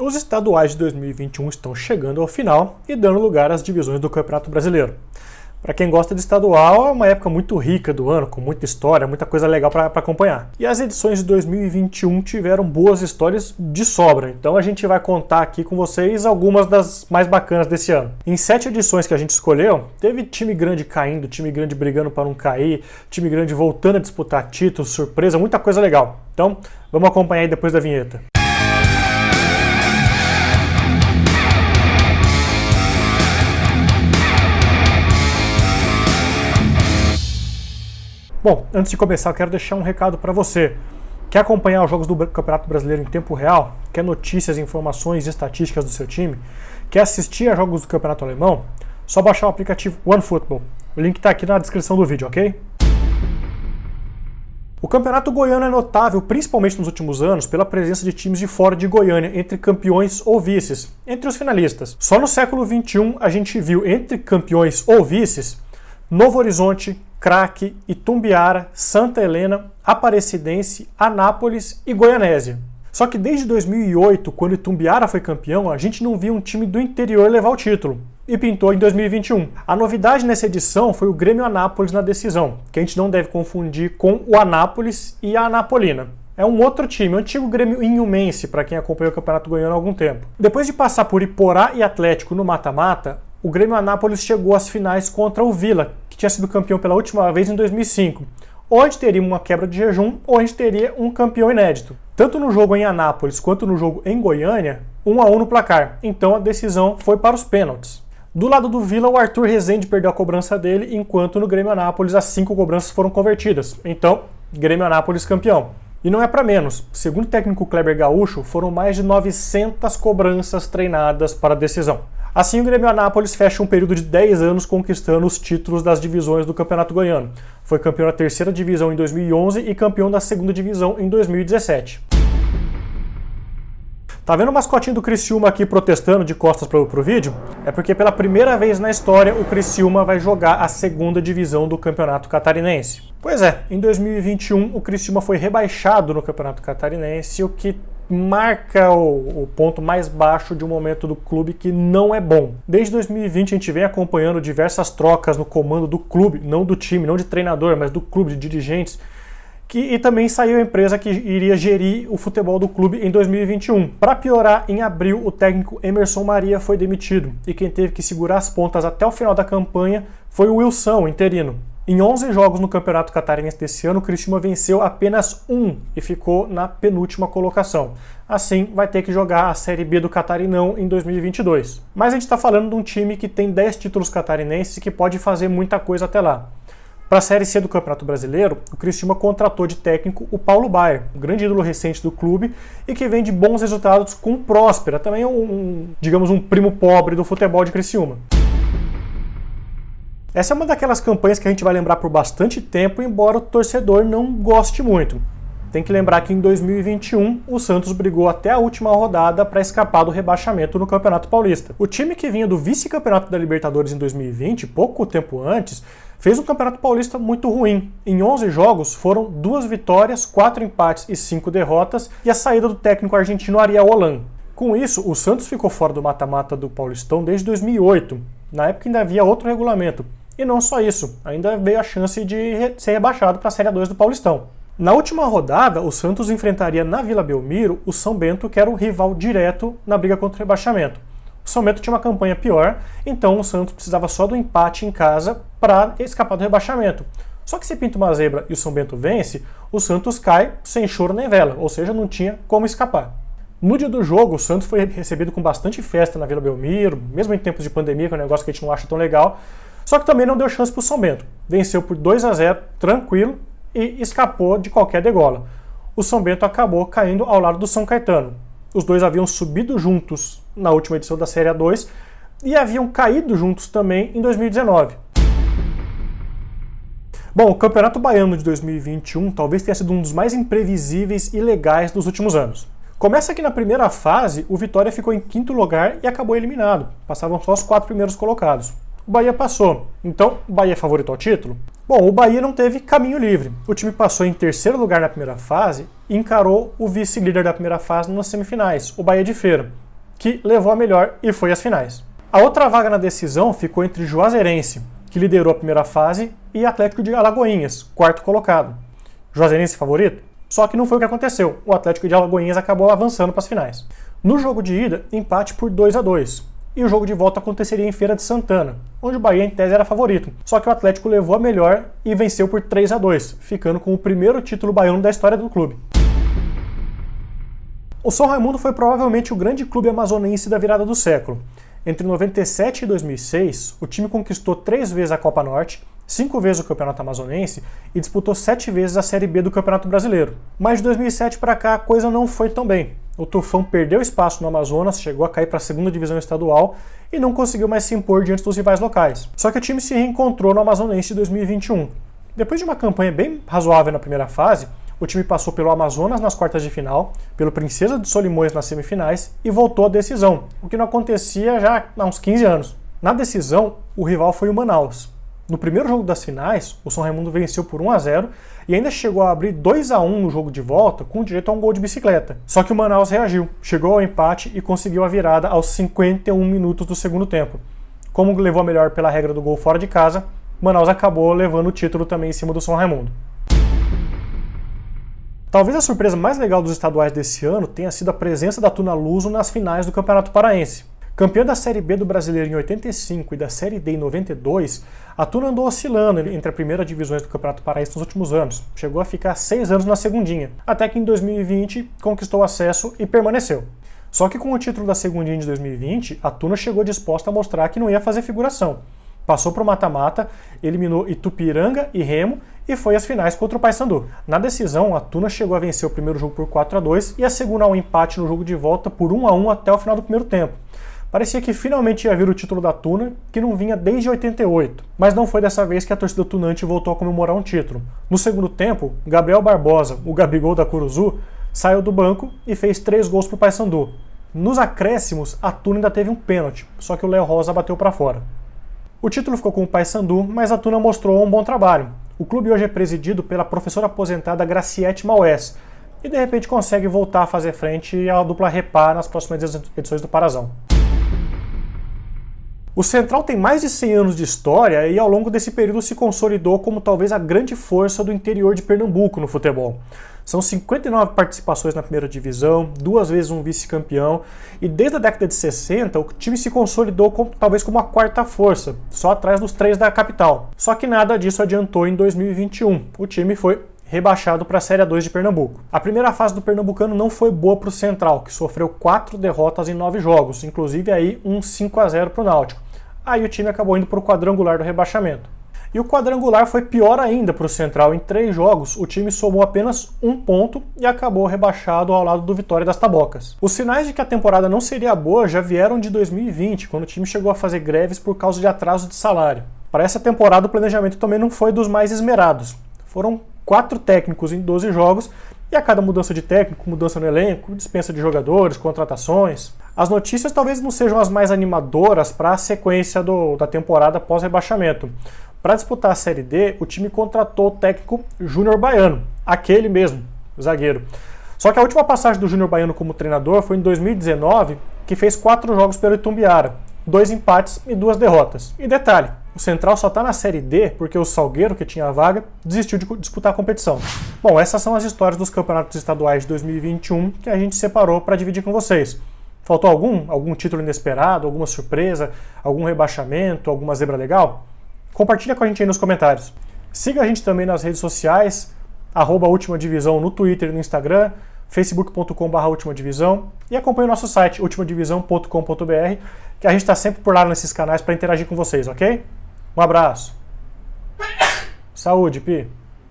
Os estaduais de 2021 estão chegando ao final e dando lugar às divisões do Campeonato Brasileiro. Para quem gosta de estadual, é uma época muito rica do ano, com muita história, muita coisa legal para acompanhar. E as edições de 2021 tiveram boas histórias de sobra, então a gente vai contar aqui com vocês algumas das mais bacanas desse ano. Em 7 edições que a gente escolheu, teve time grande caindo, time grande brigando para não cair, time grande voltando a disputar títulos, surpresa, muita coisa legal. Então, vamos acompanhar aí depois da vinheta. Bom, antes de começar, eu quero deixar um recado para você. Quer acompanhar os jogos do Campeonato Brasileiro em tempo real? Quer notícias, informações e estatísticas do seu time? Quer assistir a jogos do Campeonato Alemão? Só baixar o aplicativo OneFootball. O link está aqui na descrição do vídeo, ok? O Campeonato Goiano é notável, principalmente nos últimos anos, pela presença de times de fora de Goiânia, entre campeões ou vices, entre os finalistas. Só no século XXI a gente viu entre campeões ou vices Novo Horizonte, Craque, Itumbiara, Santa Helena, Aparecidense, Anápolis e Goianésia. Só que desde 2008, quando Itumbiara foi campeão, a gente não via um time do interior levar o título. E pintou em 2021. A novidade nessa edição foi o Grêmio Anápolis na decisão, que a gente não deve confundir com o Anápolis e a Anapolina. É um outro time, o antigo Grêmio Inhumense, para quem acompanhou o Campeonato Goiano há algum tempo. Depois de passar por Iporá e Atlético no mata-mata, o Grêmio Anápolis chegou às finais contra o Vila, que tinha sido campeão pela última vez em 2005. Ou a gente teria uma quebra de jejum, ou a gente teria um campeão inédito. Tanto no jogo em Anápolis quanto no jogo em Goiânia, 1-1 no placar. Então a decisão foi para os pênaltis. Do lado do Vila, o Arthur Rezende perdeu a cobrança dele, enquanto no Grêmio Anápolis as 5 cobranças foram convertidas. Então, Grêmio Anápolis campeão. E não é para menos. Segundo o técnico Kleber Gaúcho, foram mais de 900 cobranças treinadas para a decisão. Assim, o Grêmio Anápolis fecha um período de 10 anos conquistando os títulos das divisões do Campeonato Goiano. Foi campeão da 3ª divisão em 2011 e campeão da 2ª divisão em 2017. Tá vendo o mascotinho do Criciúma aqui protestando de costas pro vídeo? É porque pela primeira vez na história o Criciúma vai jogar a 2ª divisão do Campeonato Catarinense. Pois é, em 2021 o Criciúma foi rebaixado no Campeonato Catarinense, o que marca o ponto mais baixo de um momento do clube que não é bom. Desde 2020 a gente vem acompanhando diversas trocas no comando do clube, não do time, não de treinador, mas do clube, de dirigentes, e também saiu a empresa que iria gerir o futebol do clube em 2021. Para piorar, em abril o técnico Emerson Maria foi demitido e quem teve que segurar as pontas até o final da campanha foi o Wilson, interino. Em 11 jogos no Campeonato Catarinense desse ano, o Criciúma venceu apenas 1 e ficou na penúltima colocação. Assim, vai ter que jogar a Série B do Catarinão em 2022. Mas a gente está falando de um time que tem 10 títulos catarinenses e que pode fazer muita coisa até lá. Para a Série C do Campeonato Brasileiro, o Criciúma contratou de técnico o Paulo Baier, um grande ídolo recente do clube e que vem de bons resultados com o Próspera, também digamos um primo pobre do futebol de Criciúma. Essa é uma daquelas campanhas que a gente vai lembrar por bastante tempo, embora o torcedor não goste muito. Tem que lembrar que em 2021 o Santos brigou até a última rodada para escapar do rebaixamento no Campeonato Paulista. O time que vinha do vice-campeonato da Libertadores em 2020, pouco tempo antes, fez um Campeonato Paulista muito ruim. Em 11 jogos foram 2 vitórias, 4 empates e 5 derrotas e a saída do técnico argentino Ariel Holan. Com isso, o Santos ficou fora do mata-mata do Paulistão desde 2008. Na época ainda havia outro regulamento. E não só isso, ainda veio a chance de ser rebaixado para a Série 2 do Paulistão. Na última rodada, o Santos enfrentaria na Vila Belmiro o São Bento, que era o rival direto na briga contra o rebaixamento. O São Bento tinha uma campanha pior, então o Santos precisava só do empate em casa para escapar do rebaixamento. Só que se pinta uma zebra e o São Bento vence, o Santos cai sem choro nem vela, ou seja, não tinha como escapar. No dia do jogo, o Santos foi recebido com bastante festa na Vila Belmiro, mesmo em tempos de pandemia, que é um negócio que a gente não acha tão legal, só que também não deu chance para o São Bento. Venceu por 2-0, tranquilo, e escapou de qualquer degola. O São Bento acabou caindo ao lado do São Caetano. Os dois haviam subido juntos na última edição da Série A2 e haviam caído juntos também em 2019. Bom, o Campeonato Baiano de 2021 talvez tenha sido um dos mais imprevisíveis e legais dos últimos anos. Começa que na primeira fase o Vitória ficou em 5º lugar e acabou eliminado. Passavam só os 4 primeiros colocados. O Bahia passou. Então, o Bahia é favorito ao título? Bom, o Bahia não teve caminho livre. O time passou em 3º lugar na primeira fase e encarou o vice-líder da primeira fase nas semifinais, o Bahia de Feira. que levou a melhor e foi às finais. A outra vaga na decisão ficou entre Juazeirense, que liderou a primeira fase, e Atlético de Alagoinhas, quarto colocado. Juazeirense favorito? Só que não foi o que aconteceu. O Atlético de Alagoinhas acabou avançando para as finais. No jogo de ida, empate por 2-2. E o jogo de volta aconteceria em Feira de Santana, onde o Bahia em tese era favorito. Só que o Atlético levou a melhor e venceu por 3-2, ficando com o primeiro título baiano da história do clube. O São Raimundo foi provavelmente o grande clube amazonense da virada do século. Entre 97 e 2006, o time conquistou 3 vezes a Copa Norte, 5 vezes o Campeonato Amazonense e disputou 7 vezes a Série B do Campeonato Brasileiro. Mas de 2007 para cá a coisa não foi tão bem. O Tufão perdeu espaço no Amazonas, chegou a cair para a 2ª divisão estadual e não conseguiu mais se impor diante dos rivais locais. Só que o time se reencontrou no Amazonense de 2021. Depois de uma campanha bem razoável na primeira fase, o time passou pelo Amazonas nas quartas de final, pelo Princesa de Solimões nas semifinais e voltou à decisão, o que não acontecia já há uns 15 anos. Na decisão, o rival foi o Manaus. No primeiro jogo das finais, o São Raimundo venceu por 1-0 e ainda chegou a abrir 2-1 no jogo de volta com direito a um gol de bicicleta. Só que o Manaus reagiu, chegou ao empate e conseguiu a virada aos 51 minutos do segundo tempo. Como levou a melhor pela regra do gol fora de casa, Manaus acabou levando o título também em cima do São Raimundo. Talvez a surpresa mais legal dos estaduais desse ano tenha sido a presença da Tuna Luso nas finais do Campeonato Paraense. Campeã da Série B do Brasileiro em 85 e da Série D em 92, a Tuna andou oscilando entre as primeiras divisões do Campeonato Paraense nos últimos anos. Chegou a ficar 6 anos na segundinha, até que em 2020 conquistou acesso e permaneceu. Só que com o título da segundinha de 2020, a Tuna chegou disposta a mostrar que não ia fazer figuração. Passou para o mata-mata, eliminou Itupiranga e Remo e foi às finais contra o Paysandu. Na decisão, a Tuna chegou a vencer o primeiro jogo por 4-2 e a segunda um empate no jogo de volta por 1-1 até o final do primeiro tempo. Parecia que finalmente ia vir o título da Tuna, que não vinha desde 88. Mas não foi dessa vez que a torcida tunante voltou a comemorar um título. No segundo tempo, Gabriel Barbosa, o Gabigol da Curuzu, saiu do banco e fez 3 gols para o Paysandu. Nos acréscimos, a Tuna ainda teve um pênalti, só que o Léo Rosa bateu para fora. O título ficou com o Paysandu, mas a Tuna mostrou um bom trabalho. O clube hoje é presidido pela professora aposentada Graciete Maués e de repente consegue voltar a fazer frente à dupla Repá nas próximas edições do Parazão. O Central tem mais de 100 anos de história e ao longo desse período se consolidou como talvez a grande força do interior de Pernambuco no futebol. São 59 participações na primeira divisão, 2 vezes um vice-campeão, e desde a década de 60 o time se consolidou talvez como a 4ª força, só atrás dos 3 da capital. Só que nada disso adiantou em 2021. O time foi rebaixado para a Série A2 de Pernambuco. A primeira fase do pernambucano não foi boa para o Central, que sofreu 4 derrotas em 9 jogos, inclusive aí um 5-0 para o Náutico. Aí o time acabou indo para o quadrangular do rebaixamento. E o quadrangular foi pior ainda para o Central. Em 3 jogos, o time somou apenas 1 ponto e acabou rebaixado ao lado do Vitória das Tabocas. Os sinais de que a temporada não seria boa já vieram de 2020, quando o time chegou a fazer greves por causa de atraso de salário. Para essa temporada, o planejamento também não foi dos mais esmerados. Foram 4 técnicos em 12 jogos, e a cada mudança de técnico, mudança no elenco, dispensa de jogadores, contratações. As notícias talvez não sejam as mais animadoras para a sequência da temporada pós-rebaixamento. Para disputar a Série D, o time contratou o técnico Júnior Baiano, aquele mesmo, zagueiro. Só que a última passagem do Júnior Baiano como treinador foi em 2019, que fez 4 jogos pelo Itumbiara, 2 empates e 2 derrotas. E detalhe, o Central só está na Série D porque o Salgueiro, que tinha a vaga, desistiu de disputar a competição. Bom, essas são as histórias dos campeonatos estaduais de 2021 que a gente separou para dividir com vocês. Faltou algum título inesperado, alguma surpresa, algum rebaixamento, alguma zebra legal? Compartilha com a gente aí nos comentários. Siga a gente também nas redes sociais, @ultimadivisão no Twitter e no Instagram, facebook.com/ultimadivisão e acompanhe o nosso site, ultimadivisão.com.br, que a gente está sempre por lá nesses canais para interagir com vocês, ok? Um abraço. Saúde, Pi.